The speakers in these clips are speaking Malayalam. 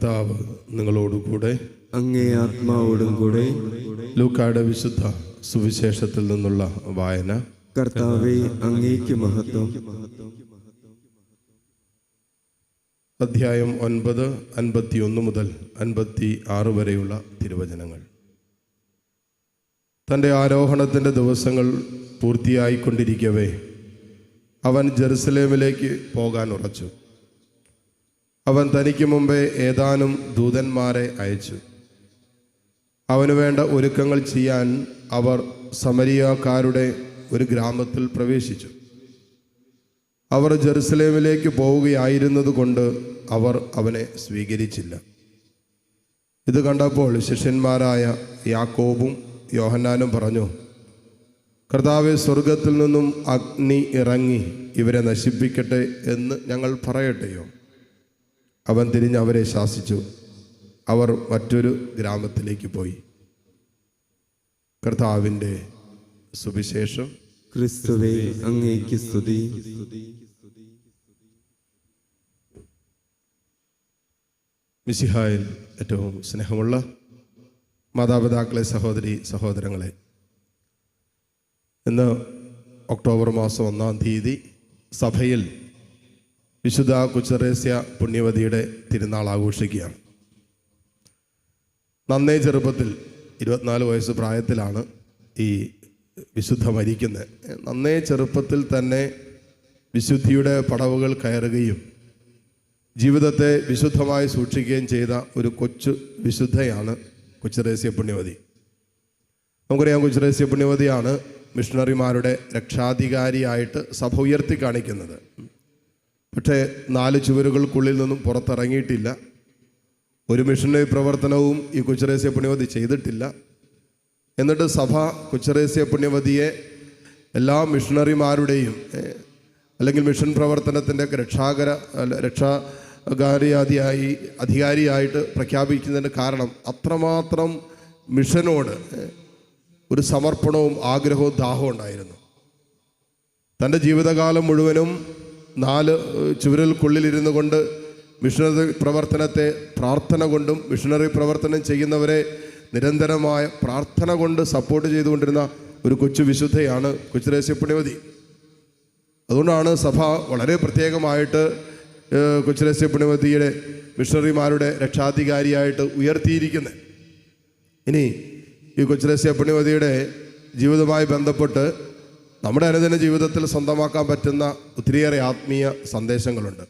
കർത്താവ് നിങ്ങളോടുകൂടെ, അങ്ങേ ആത്മാവോടും കൂടെ. ലൂക്കായുടെ വിശുദ്ധ സുവിശേഷത്തിൽ നിന്നുള്ള വായന. കർത്താവേ, അങ്ങേക്ക് മഹത്വം. അധ്യായം 9, 51 മുതൽ 56 വരെയുള്ള തിരുവചനങ്ങൾ. തൻ്റെ ആരോഹണത്തിൻ്റെ ദിവസങ്ങൾ പൂർത്തിയായിക്കൊണ്ടിരിക്കവേ അവൻ ജെറുസലേമിലേക്ക് പോകാൻ ഉറച്ചു. അവൻ തനിക്ക് മുമ്പേ ഏതാനും ദൂതന്മാരെ അയച്ചു. അവന് വേണ്ട ഒരുക്കങ്ങൾ ചെയ്യാൻ അവർ സമരിയാക്കാരുടെ ഒരു ഗ്രാമത്തിൽ പ്രവേശിച്ചു. അവർ ജെറുസലേമിലേക്ക് പോവുകയായിരുന്നത് കൊണ്ട് അവർ അവനെ സ്വീകരിച്ചില്ല. ഇത് കണ്ടപ്പോൾ ശിഷ്യന്മാരായ യാക്കോബും യോഹന്നാനും പറഞ്ഞു, കർത്താവേ, സ്വർഗത്തിൽ നിന്നും അഗ്നി ഇറങ്ങി ഇവരെ നശിപ്പിക്കട്ടെ എന്ന് ഞങ്ങൾ പറയട്ടെയോ? അവൻ തിരിഞ്ഞ് അവരെ ശാസിച്ചു. അവർ മറ്റൊരു ഗ്രാമത്തിലേക്ക് പോയി. കർത്താവിൻ്റെ സുവിശേഷം. ക്രിസ്തുവേ, അങ്ങേക്ക് സ്തുതി. മിശിഹായിൽ ഏറ്റവും സ്നേഹമുള്ള മാതാപിതാക്കളെ, സഹോദരി സഹോദരങ്ങളെ, ഇന്ന് ഒക്ടോബർ മാസം 1-ാം തീയതി സഭയിൽ വിശുദ്ധ കുച്ചറേസ്യ പുണ്യവതിയുടെ തിരുനാൾ ആഘോഷിക്കുകയാണ്. നന്നേ ചെറുപ്പത്തിൽ 24 വയസ്സ് പ്രായത്തിലാണ് ഈ വിശുദ്ധ മരിക്കുന്നത്. നന്നേ ചെറുപ്പത്തിൽ തന്നെ വിശുദ്ധിയുടെ പടവുകൾ കയറുകയും ജീവിതത്തെ വിശുദ്ധമായി സൂക്ഷിക്കുകയും ചെയ്ത ഒരു കൊച്ചു വിശുദ്ധയാണ് കുച്ചറേസ്യ പുണ്യവതി. നമുക്കറിയാം, കുച്ചറേസ്യ പുണ്യവതിയാണ് മിഷണറിമാരുടെ രക്ഷാധികാരിയായിട്ട് സഭ ഉയർത്തി കാണിക്കുന്നത്. പക്ഷേ 4 ചുവരുകൾക്കുള്ളിൽ നിന്നും പുറത്തിറങ്ങിയിട്ടില്ല. ഒരു മിഷണറി പ്രവർത്തനവും ഈ കുച്ചറേസ്യ പുണ്യവതി ചെയ്തിട്ടില്ല. എന്നിട്ട് സഭ കുച്ചറേസ്യ പുണ്യവതിയെ എല്ലാ മിഷണറിമാരുടെയും അല്ലെങ്കിൽ മിഷൻ പ്രവർത്തനത്തിൻ്റെ അധികാരിയായിട്ട് പ്രഖ്യാപിക്കുന്നതിന് കാരണം അത്രമാത്രം മിഷനോട് ഒരു സമർപ്പണവും ആഗ്രഹവും ദാഹവും ഉണ്ടായിരുന്നു. തൻ്റെ ജീവിതകാലം മുഴുവനും 4 ചുവരുകൾക്കുള്ളിലിരുന്നു കൊണ്ട് മിഷണറി പ്രവർത്തനത്തെ പ്രാർത്ഥന കൊണ്ടും മിഷണറി പ്രവർത്തനം ചെയ്യുന്നവരെ നിരന്തരമായ പ്രാർത്ഥന കൊണ്ട് സപ്പോർട്ട് ചെയ്തുകൊണ്ടിരുന്ന ഒരു കൊച്ചു വിശുദ്ധയാണ് കുച്ചറേസ്യ പുണ്യവതി. അതുകൊണ്ടാണ് സഭ വളരെ പ്രത്യേകമായിട്ട് കുച്ചറേസ്യ പുണ്യവതിയുടെ മിഷണറിമാരുടെ രക്ഷാധികാരിയായിട്ട് ഉയർത്തിയിരിക്കുന്നത്. ഇനി ഈ കുച്ചറേസ്യ പുണ്യവതിയുടെ ജീവിതവുമായി ബന്ധപ്പെട്ട് നമ്മുടെ അനുദിന ജീവിതത്തിൽ സ്വന്തമാക്കാൻ പറ്റുന്ന ഒത്തിരിയേറെ ആത്മീയ സന്ദേശങ്ങളുണ്ട്.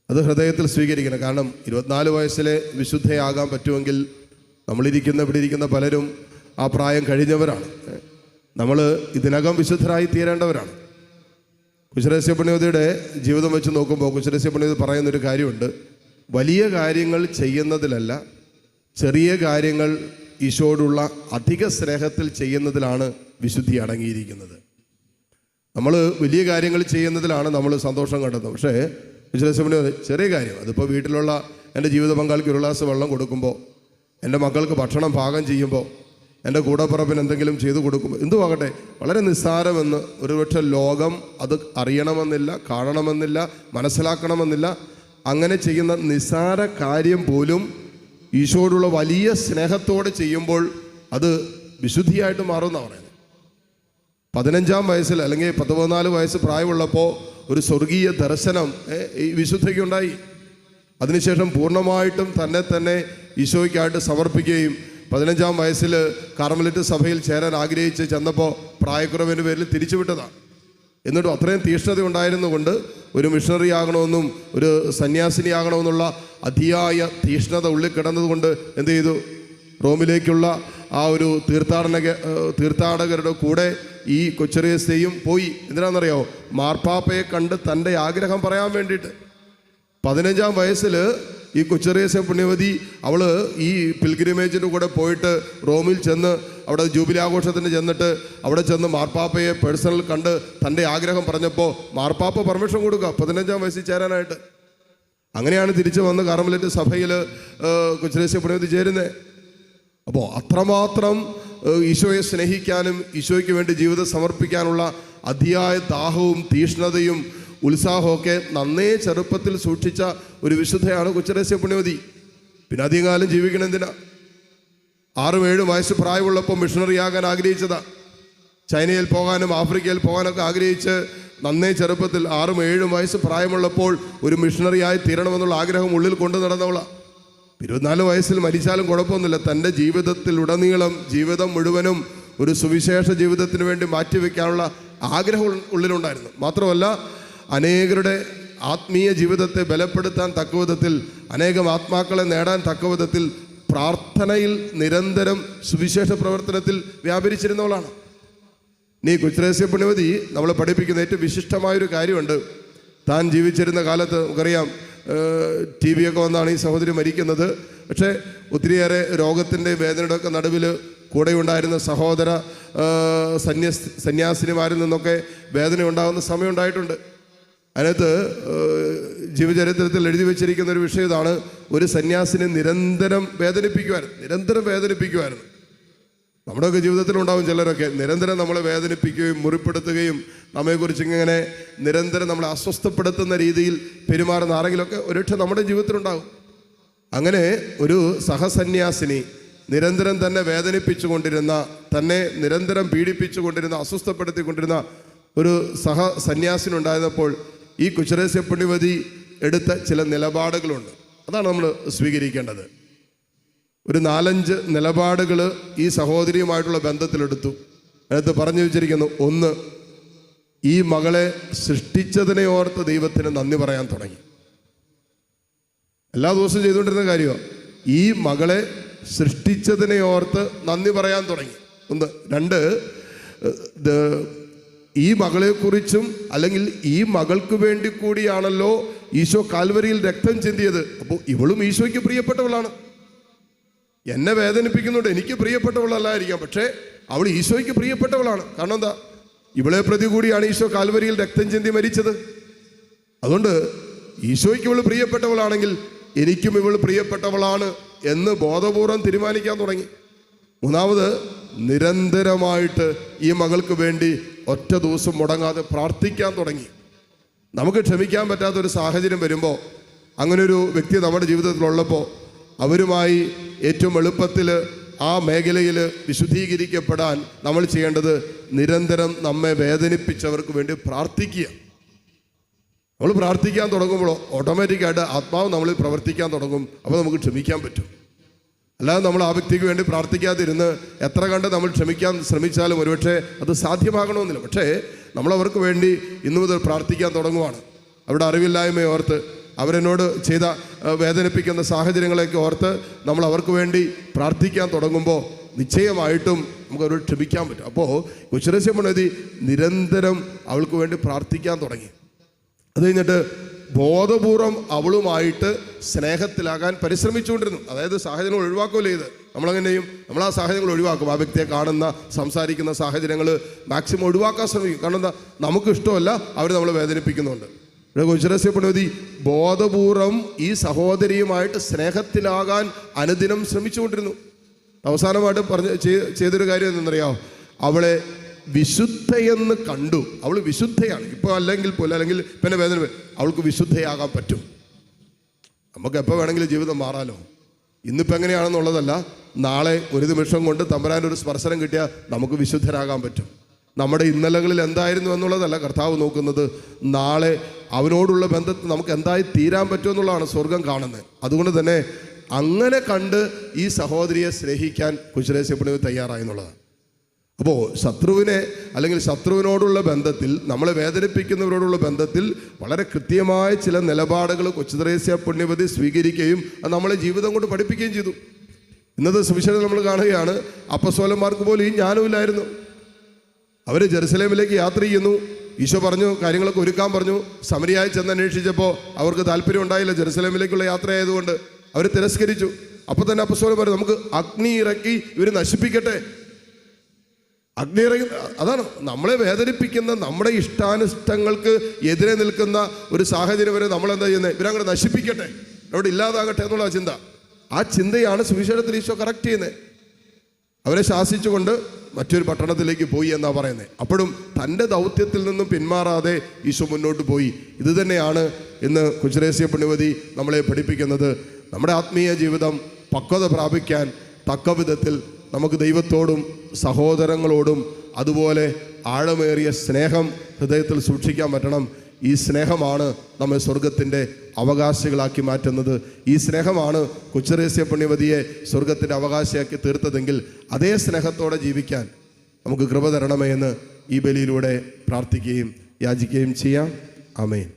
അത് ഹൃദയത്തിൽ സ്വീകരിക്കണം. കാരണം 24 വയസ്സിലെ വിശുദ്ധയാകാൻ പറ്റുമെങ്കിൽ ഇവിടെ ഇരിക്കുന്ന പലരും ആ പ്രായം കഴിഞ്ഞവരാണ്. നമ്മൾ ഇതിനകം വിശുദ്ധരായി തീരേണ്ടവരാണ്. കുച്ചറേസ്യ പുണ്യവതിയുടെ ജീവിതം വെച്ച് നോക്കുമ്പോൾ കുച്ചറേസ്യ പുണ്യവതി പറയുന്നൊരു കാര്യമുണ്ട്. വലിയ കാര്യങ്ങൾ ചെയ്യുന്നതിലല്ല, ചെറിയ കാര്യങ്ങൾ ഈശോയോടുള്ള അധിക സ്നേഹത്തിൽ ചെയ്യുന്നതിലാണ് വിശുദ്ധി അടങ്ങിയിരിക്കുന്നത്. നമ്മൾ വലിയ കാര്യങ്ങൾ ചെയ്യുന്നതിലാണ് നമ്മൾ സന്തോഷം കണ്ടെത്തുന്നത്. പക്ഷേ കുച്ചറേസ്യ പുണ്യവതി ചെറിയ കാര്യം, അതിപ്പോൾ വീട്ടിലുള്ള എൻ്റെ ജീവിത പങ്കാളിക്ക് 1 ഗ്ലാസ് വെള്ളം കൊടുക്കുമ്പോൾ, എൻ്റെ മക്കൾക്ക് ഭക്ഷണം പാകം ചെയ്യുമ്പോൾ, എൻ്റെ കൂടപ്പുറപ്പിന് എന്തെങ്കിലും ചെയ്തു കൊടുക്കുമ്പോൾ, എന്തുവാകട്ടെ, വളരെ നിസ്സാരമെന്ന് ഒരുപക്ഷെ ലോകം അത് അറിയണമെന്നില്ല, കാണണമെന്നില്ല, മനസ്സിലാക്കണമെന്നില്ല. അങ്ങനെ ചെയ്യുന്ന നിസ്സാര കാര്യം പോലും ഈശോയോടുള്ള വലിയ സ്നേഹത്തോടെ ചെയ്യുമ്പോൾ അത് വിശുദ്ധിയായിട്ട് മാറുമെന്നാണ് പറയുന്നത്. 15-ാം വയസ്സിൽ അല്ലെങ്കിൽ 14 വയസ്സ് പ്രായമുള്ളപ്പോൾ ഒരു സ്വർഗീയ ദർശനം ഈ വിശുദ്ധയ്ക്കുണ്ടായി. അതിനുശേഷം പൂർണ്ണമായിട്ടും തന്നെ ഈശോയ്ക്കായിട്ട് സമർപ്പിക്കുകയും 15-ാം വയസ്സിൽ കാർമലിറ്റ് സഭയിൽ ചേരാൻ ആഗ്രഹിച്ച് ചെന്നപ്പോൾ പ്രായക്കുറവിൻ്റെ പേരിൽ തിരിച്ചുവിട്ടതാണ്. എന്നിട്ടും അത്രയും തീഷ്ണത ഉണ്ടായിരുന്നുകൊണ്ട് ഒരു മിഷണറി ആകണമെന്നും ഒരു സന്യാസിനിയാകണമെന്നുള്ള അതിയായ തീഷ്ണത ഉള്ളിൽ കിടന്നതുകൊണ്ട് എന്ത് ചെയ്തു? റോമിലേക്കുള്ള ആ ഒരു തീർത്ഥാടകരുടെ കൂടെ ഈ കുച്ചറേസ്യയും പോയി. എന്തിനാണെന്നറിയാമോ? മാർപ്പാപ്പയെ കണ്ട് തൻ്റെ ആഗ്രഹം പറയാൻ വേണ്ടിയിട്ട്. 15-ാം വയസ്സിൽ ഈ കുച്ചറേസ്യ പുണ്യവതി അവൾ ഈ പിൽഗ്രിമേജിൻ്റെ കൂടെ പോയിട്ട് റോമിൽ ചെന്ന് അവിടെ ജൂബിലി ആഘോഷത്തിന് ചെന്നിട്ട് അവിടെ ചെന്ന് മാർപ്പാപ്പയെ പേഴ്സണൽ കണ്ട് തൻ്റെ ആഗ്രഹം പറഞ്ഞപ്പോൾ മാർപ്പാപ്പ പെർമിഷൻ കൊടുക്കുക 15-ാം വയസ്സിൽ ചേരാനായിട്ട്. അങ്ങനെയാണ് തിരിച്ചു വന്ന് കാർമലിറ്റ് സഭയിൽ കുച്ചറേസ്യ പുണ്യവതി ചേരുന്നത്. അപ്പോൾ അത്രമാത്രം ഈശോയെ സ്നേഹിക്കാനും ഈശോയ്ക്ക് വേണ്ടി ജീവിതം സമർപ്പിക്കാനുള്ള അതിയായ ദാഹവും തീഷ്ണതയും ഉത്സാഹമൊക്കെ നന്നേ ചെറുപ്പത്തിൽ സൂക്ഷിച്ച ഒരു വിശുദ്ധയാണ് കുച്ചറേസ്യ പുണ്യവതി. പിന്നെ അധികം കാലം ജീവിക്കണം എന്തിനാ? 6-7 വയസ്സ് പ്രായമുള്ളപ്പോൾ മിഷണറി ആകാൻ ആഗ്രഹിച്ചതാ. ചൈനയിൽ പോകാനും ആഫ്രിക്കയിൽ പോകാനൊക്കെ ആഗ്രഹിച്ച് നന്നേ ചെറുപ്പത്തിൽ 6-7 വയസ്സ് പ്രായമുള്ളപ്പോൾ ഒരു മിഷണറിയായി തീരണമെന്നുള്ള ആഗ്രഹം ഉള്ളിൽ കൊണ്ടു നടന്നവളാ. 24 വയസ്സിൽ മരിച്ചാലും കുഴപ്പമൊന്നുമില്ല. തൻ്റെ ജീവിതത്തിലുടനീളം ജീവിതം മുഴുവനും ഒരു സുവിശേഷ ജീവിതത്തിന് വേണ്ടി മാറ്റിവെക്കാനുള്ള ആഗ്രഹം ഉള്ളിലുണ്ടായിരുന്നു. മാത്രമല്ല അനേകരുടെ ആത്മീയ ജീവിതത്തെ ബലപ്പെടുത്താൻ തക്കവിധത്തിൽ, അനേകം ആത്മാക്കളെ നേടാൻ തക്കവിധത്തിൽ പ്രാർത്ഥനയിൽ നിരന്തരം സുവിശേഷ പ്രവർത്തനത്തിൽ വ്യാപരിച്ചിരുന്നവളാണ്. നീ കൊച്ചുരഹസ്യ പുണ്യവതി നമ്മളെ പഠിപ്പിക്കുന്ന ഏറ്റവും വിശിഷ്ടമായൊരു കാര്യമുണ്ട്. താൻ ജീവിച്ചിരുന്ന കാലത്ത് നമുക്കറിയാം, TV ഒക്കെ വന്നാണ് ഈ സഹോദരി മരിക്കുന്നത്. പക്ഷേ ഒത്തിരിയേറെ രോഗത്തിൻ്റെ വേദനയുടെ ഒക്കെ നടുവിൽ കൂടെയുണ്ടായിരുന്ന സഹോദര സന്യാസിനിമാരിൽ നിന്നൊക്കെ വേദന ഉണ്ടാകുന്ന സമയം ഉണ്ടായിട്ടുണ്ട്. അതിനകത്ത് ജീവചരിത്രത്തിൽ എഴുതി വെച്ചിരിക്കുന്ന ഒരു വിഷയം ഇതാണ്: ഒരു സന്യാസിനെ നിരന്തരം വേദനിപ്പിക്കുമായിരുന്നു. നമ്മുടെയൊക്കെ ജീവിതത്തിലുണ്ടാവും ചിലരൊക്കെ നിരന്തരം നമ്മളെ വേദനിപ്പിക്കുകയും മുറിപ്പെടുത്തുകയും നമ്മെക്കുറിച്ച് ഇങ്ങനെ നിരന്തരം നമ്മളെ അസ്വസ്ഥപ്പെടുത്തുന്ന രീതിയിൽ പെരുമാറുന്ന ആരെങ്കിലുമൊക്കെ ഒരുപക്ഷെ നമ്മുടെ ജീവിതത്തിലുണ്ടാകും. അങ്ങനെ ഒരു സഹസന്യാസിനി നിരന്തരം തന്നെ വേദനിപ്പിച്ചുകൊണ്ടിരുന്ന, തന്നെ നിരന്തരം പീഡിപ്പിച്ചുകൊണ്ടിരുന്ന, അസ്വസ്ഥപ്പെടുത്തിക്കൊണ്ടിരുന്ന ഒരു സന്യാസിനുണ്ടായിരുന്നപ്പോൾ ഈ കൊച്ചുരഹസ്യ പുണ്യവതി എടുത്ത ചില നിലപാടുകളുണ്ട്. അതാണ് നമ്മൾ സ്വീകരിക്കേണ്ടത്. ഒരു 4-5 നിലപാടുകൾ ഈ സഹോദരിയുമായിട്ടുള്ള ബന്ധത്തിലെടുത്തു. അതിനകത്ത് പറഞ്ഞു വെച്ചിരിക്കുന്നു: 1, ഈ മകളെ സൃഷ്ടിച്ചതിനെ ഓർത്ത് ദൈവത്തിന് നന്ദി പറയാൻ തുടങ്ങി. എല്ലാ ദിവസവും ചെയ്തുകൊണ്ടിരുന്ന കാര്യമാണ്. ഈ മകളെ സൃഷ്ടിച്ചതിനെ ഓർത്ത് നന്ദി പറയാൻ തുടങ്ങി. 1. 2, ഈ മകളെക്കുറിച്ചും, അല്ലെങ്കിൽ ഈ മകൾക്ക് വേണ്ടി കൂടിയാണല്ലോ ഈശോ കാൽവരിയിൽ രക്തം ചിന്തിയത്. അപ്പോൾ ഇവളും ഈശോയ്ക്ക് പ്രിയപ്പെട്ടവളാണ്. എന്നെ വേദനിപ്പിക്കുന്നുണ്ട്, എനിക്ക് പ്രിയപ്പെട്ടവളല്ലായിരിക്കാം, പക്ഷേ അവൾ ഈശോയ്ക്ക് പ്രിയപ്പെട്ടവളാണ്. കാരണം എന്താ? ഇവളെ പ്രതി കൂടിയാണ് ഈശോ കാൽവരിയിൽ രക്തം ചിന്തി മരിച്ചത്. അതുകൊണ്ട് ഈശോയ്ക്ക് ഇവൾ പ്രിയപ്പെട്ടവളാണെങ്കിൽ എനിക്കും ഇവൾ പ്രിയപ്പെട്ടവളാണ് എന്ന് ബോധപൂർവം തീരുമാനിക്കാൻ തുടങ്ങി. 3, നിരന്തരമായിട്ട് ഈ മകൾക്ക് വേണ്ടി ഒറ്റ ദിവസം മുടങ്ങാതെ പ്രാർത്ഥിക്കാൻ തുടങ്ങി. നമുക്ക് ക്ഷമിക്കാൻ പറ്റാത്തൊരു സാഹചര്യം വരുമ്പോൾ, അങ്ങനൊരു വ്യക്തി നമ്മുടെ ജീവിതത്തിലുള്ളപ്പോൾ അവരുമായി ഏറ്റവും എളുപ്പത്തിൽ ആ മേഖലയിൽ വിശുദ്ധീകരിക്കപ്പെടാൻ നമ്മൾ ചെയ്യേണ്ടത് നിരന്തരം നമ്മെ വേദനിപ്പിച്ചവർക്ക് വേണ്ടി പ്രാർത്ഥിക്കുക. നമ്മൾ പ്രാർത്ഥിക്കാൻ തുടങ്ങുമ്പോൾ ഓട്ടോമാറ്റിക്കായിട്ട് ആത്മാവ് നമ്മളിൽ പ്രവർത്തിക്കാൻ തുടങ്ങും. അപ്പോൾ നമുക്ക് ക്ഷമിക്കാൻ പറ്റും. അല്ലാതെ നമ്മൾ ആ വ്യക്തിക്ക് വേണ്ടി പ്രാർത്ഥിക്കാതിരുന്ന് എത്ര കണ്ട് നമ്മൾ ക്ഷമിക്കാൻ ശ്രമിച്ചാലും ഒരുപക്ഷെ അത് സാധ്യമാകണമെന്നില്ല. പക്ഷേ നമ്മളവർക്ക് വേണ്ടി ഇന്നു മുതൽ പ്രാർത്ഥിക്കാൻ തുടങ്ങുവാണ്. അവരുടെ അറിവില്ലായ്മയെ ഓർത്ത്, അവരെന്നോട് ചെയ്ത വേദനിപ്പിക്കുന്ന സാഹചര്യങ്ങളെയൊക്കെ ഓർത്ത് നമ്മൾ അവർക്ക് വേണ്ടി പ്രാർത്ഥിക്കാൻ തുടങ്ങുമ്പോൾ നിശ്ചയമായിട്ടും നമുക്കവരോട് ക്ഷമിക്കാൻ പറ്റും. അപ്പോൾ കൊച്ചുരഹസ്യ പുണ്യവതി നിരന്തരം അവൾക്ക് വേണ്ടി പ്രാർത്ഥിക്കാൻ തുടങ്ങി. അത് കഴിഞ്ഞിട്ട് ബോധപൂർവം അവളുമായിട്ട് സ്നേഹത്തിലാകാൻ പരിശ്രമിച്ചുകൊണ്ടിരുന്നു. അതായത് സാഹചര്യങ്ങൾ ഒഴിവാക്കുകയല്ലേ ഇത്. നമ്മളെങ്ങനെയും നമ്മൾ ആ സാഹചര്യങ്ങൾ ഒഴിവാക്കും. ആ വ്യക്തിയെ കാണുന്ന, സംസാരിക്കുന്ന സാഹചര്യങ്ങൾ മാക്സിമം ഒഴിവാക്കാൻ ശ്രമിക്കും. കാരണം എന്താ? നമുക്ക് ഇഷ്ടമല്ല, അവർ നമ്മളെ വേദനിപ്പിക്കുന്നുണ്ട്. ഇവിടെ കൊച്ചുരഹസ്യ പുണ്യവതി ബോധപൂർവം ഈ സഹോദരിയുമായിട്ട് സ്നേഹത്തിലാകാൻ അനുദിനം ശ്രമിച്ചുകൊണ്ടിരുന്നു. അവസാനമായിട്ട് ചെയ്തൊരു കാര്യം എന്തെന്നറിയാമോ? അവളെ വിശുദ്ധയെന്ന് കണ്ടു. അവൾ വിശുദ്ധയാണ് ഇപ്പോൾ, അല്ലെങ്കിൽ പോലും, അല്ലെങ്കിൽ പിന്നെ വേദന, അവൾക്ക് വിശുദ്ധയാകാൻ പറ്റും. നമുക്ക് എപ്പോൾ വേണമെങ്കിലും ജീവിതം മാറാലോ. ഇന്നിപ്പോൾ എങ്ങനെയാണെന്നുള്ളതല്ല, നാളെ ഒരു നിമിഷം കൊണ്ട് തമ്പുരാൻ്റെ ഒരു സ്പർശനം കിട്ടിയാൽ നമുക്ക് വിശുദ്ധരാകാൻ പറ്റും. നമ്മുടെ ഇന്നലകളിൽ എന്തായിരുന്നു എന്നുള്ളതല്ല കർത്താവ് നോക്കുന്നത്, നാളെ അവനോടുള്ള ബന്ധത്തിൽ നമുക്ക് എന്തായി തീരാൻ പറ്റുമെന്നുള്ളതാണ് സ്വർഗം കാണുന്നത്. അതുകൊണ്ട് തന്നെ അങ്ങനെ കണ്ട് ഈ സഹോദരിയെ സ്നേഹിക്കാൻ കൊച്ചുരഹസ്യ പുണ്യവതി തയ്യാറായി എന്നുള്ളതാണ്. അപ്പോൾ ശത്രുവിനെ, അല്ലെങ്കിൽ ശത്രുവിനോടുള്ള ബന്ധത്തിൽ, നമ്മളെ വേദനിപ്പിക്കുന്നവരോടുള്ള ബന്ധത്തിൽ വളരെ കൃത്യമായ ചില നിലപാടുകൾ കൊച്ചുരഹസ്യ പുണ്യവതി സ്വീകരിക്കുകയും അത് നമ്മളെ ജീവിതം കൊണ്ട് പഠിപ്പിക്കുകയും ചെയ്തു. ഇന്നത്തെ സുവിശേഷം നമ്മൾ കാണുകയാണ്, അപ്പസ്തോലന്മാർക്ക് പോലും ഈ ജ്ഞാനമില്ലായിരുന്നു. അവർ ജെറുസലേമിലേക്ക് യാത്ര ചെയ്യുന്നു. ഈശോ പറഞ്ഞു, കാര്യങ്ങളൊക്കെ ഒരുക്കാൻ പറഞ്ഞു. സമരിയായി ചെന്ന് അന്വേഷിച്ചപ്പോൾ അവർക്ക് താല്പര്യം ഉണ്ടായില്ല. ജെറുസലേമിലേക്കുള്ള യാത്രയായതുകൊണ്ട് അവർ തിരസ്കരിച്ചു. അപ്പോൾ തന്നെ അപ്പസ്തോലന്മാർ, നമുക്ക് അഗ്നി ഇറക്കി ഇവർ നശിപ്പിക്കട്ടെ. അഗ്നി ഇറങ്ങി, അതാണ് നമ്മളെ വേദനിപ്പിക്കുന്ന, നമ്മുടെ ഇഷ്ടാനിഷ്ടങ്ങൾക്ക് എതിരെ നിൽക്കുന്ന ഒരു സാഹചര്യം വരെ നമ്മളെന്താ ചെയ്യുന്നത്? ഇവരങ്ങനെ നശിപ്പിക്കട്ടെ, അവിടെ ഇല്ലാതാകട്ടെ എന്നുള്ള ചിന്ത. ആ ചിന്തയാണ് സുവിശേഷത്തിൽ ഈശോ കറക്റ്റ് ചെയ്യുന്നത്. അവരെ ശാസിച്ചുകൊണ്ട് മറ്റൊരു പട്ടണത്തിലേക്ക് പോയി എന്നാണ് പറയുന്നത്. അപ്പോഴും തൻ്റെ ദൗത്യത്തിൽ നിന്നും പിന്മാറാതെ ഈശോ മുന്നോട്ട് പോയി. ഇത് തന്നെയാണ് ഇന്ന് കൊച്ചുരഹസ്യ പുണ്യവതി നമ്മളെ പഠിപ്പിക്കുന്നത്. നമ്മുടെ ആത്മീയ ജീവിതം പക്വത പ്രാപിക്കാൻ തക്ക വിധത്തിൽ നമുക്ക് ദൈവത്തോടും സഹോദരങ്ങളോടും അതുപോലെ ആഴമേറിയ സ്നേഹം ഹൃദയത്തിൽ സൂക്ഷിക്കാൻ പറ്റണം. ഈ സ്നേഹമാണ് നമ്മെ സ്വർഗത്തിൻ്റെ അവകാശികളാക്കി മാറ്റുന്നത്. ഈ സ്നേഹമാണ് കൊച്ചുറേസ്യ പുണ്യവതിയെ സ്വർഗത്തിൻ്റെ അവകാശിയാക്കി തീർത്തതെങ്കിൽ അതേ സ്നേഹത്തോടെ ജീവിക്കാൻ നമുക്ക് കൃപ തരണമേ എന്ന് ഈ ബലിയിലൂടെ പ്രാർത്ഥിക്കുകയും യാചിക്കുകയും ചെയ്യാം. ആമേൻ.